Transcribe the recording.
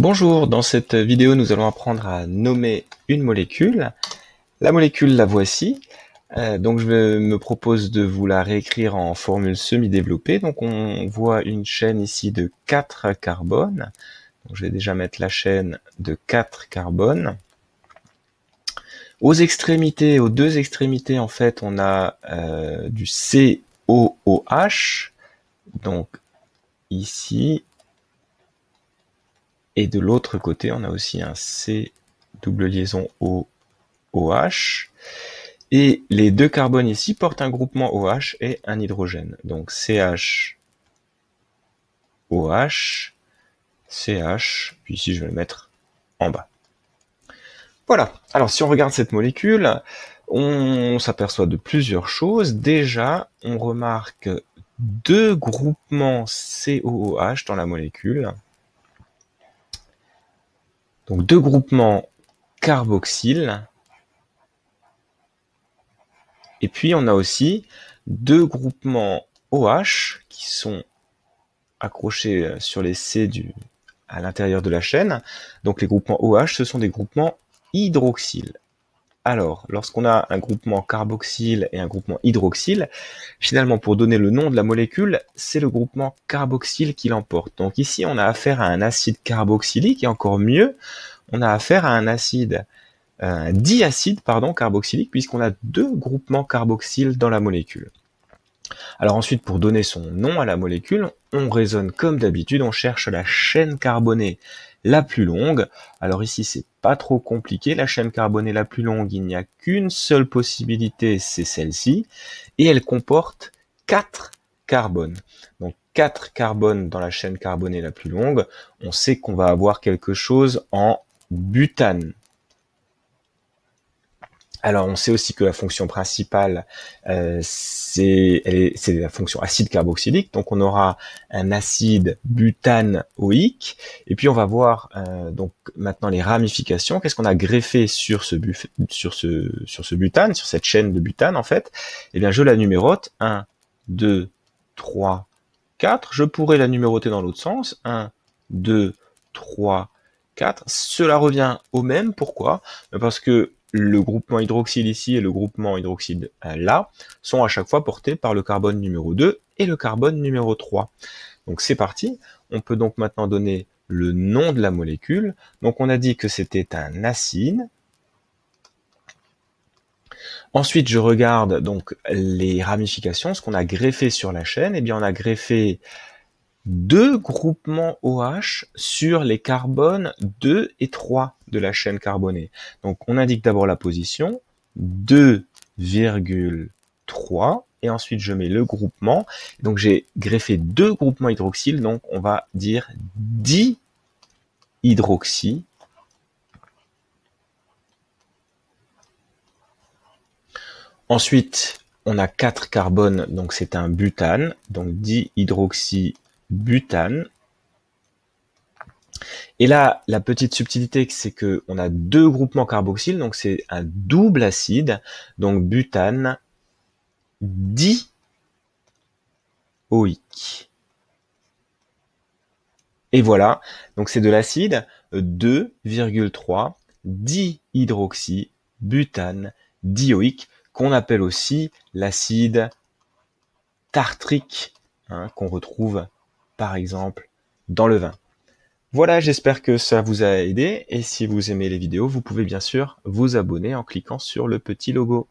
Bonjour, dans cette vidéo nous allons apprendre à nommer une molécule. La molécule la voici, donc je me propose de vous la réécrire en formule semi-développée. Donc on voit une chaîne ici de 4 carbones. Donc je vais déjà mettre la chaîne de 4 carbones. Aux extrémités, aux deux extrémités en fait on a du COOH, donc ici. Et de l'autre côté, on a aussi un C double liaison OH. Et les deux carbones ici portent un groupement OH et un hydrogène. Donc CH, OH, CH, puis ici je vais le mettre en bas. Voilà, alors si on regarde cette molécule, on s'aperçoit de plusieurs choses. Déjà, on remarque deux groupements COOH dans la molécule. Donc deux groupements carboxyle. Et puis on a aussi deux groupements OH qui sont accrochés sur les C à l'intérieur de la chaîne. Donc les groupements OH, ce sont des groupements hydroxyle. Alors, lorsqu'on a un groupement carboxyle et un groupement hydroxyle, finalement pour donner le nom de la molécule, c'est le groupement carboxyle qui l'emporte. Donc ici on a affaire à un acide carboxylique et encore mieux, on a affaire à un diacide carboxylique puisqu'on a deux groupements carboxyles dans la molécule. Alors ensuite, pour donner son nom à la molécule, on raisonne comme d'habitude, on cherche la chaîne carbonée la plus longue. Alors ici, c'est pas trop compliqué, la chaîne carbonée la plus longue, il n'y a qu'une seule possibilité, c'est celle-ci, et elle comporte 4 carbones. Donc 4 carbones dans la chaîne carbonée la plus longue, on sait qu'on va avoir quelque chose en butane. Alors, on sait aussi que la fonction principale, c'est la fonction acide carboxylique. Donc, on aura un acide butanoïque. Et puis, on va voir donc maintenant les ramifications. Qu'est-ce qu'on a greffé sur ce butane, sur cette chaîne de butane en fait? Eh bien, je la numérote 1, 2, 3, 4. Je pourrais la numéroter dans l'autre sens. 1, 2, 3, 4. Cela revient au même. Pourquoi? Parce que le groupement hydroxyle ici et le groupement hydroxyle là sont à chaque fois portés par le carbone numéro 2 et le carbone numéro 3. Donc c'est parti, on peut donc maintenant donner le nom de la molécule. Donc on a dit que c'était un acide. Ensuite je regarde donc les ramifications, ce qu'on a greffé sur la chaîne. Eh bien on a greffé deux groupements OH sur les carbones 2 et 3 de la chaîne carbonée. Donc on indique d'abord la position, 2,3, et ensuite je mets le groupement. Donc j'ai greffé deux groupements hydroxyles, donc on va dire dihydroxy. Ensuite, on a 4 carbones, donc c'est un butane, donc dihydroxybutane. Et là, la petite subtilité, c'est que on a deux groupements carboxyles, donc c'est un double acide, donc butane dioïque. Et voilà, donc c'est de l'acide 2,3 dihydroxybutane dioïque, qu'on appelle aussi l'acide tartrique, qu'on retrouve par exemple dans le vin. Voilà, j'espère que ça vous a aidé, et si vous aimez les vidéos, vous pouvez bien sûr vous abonner en cliquant sur le petit logo.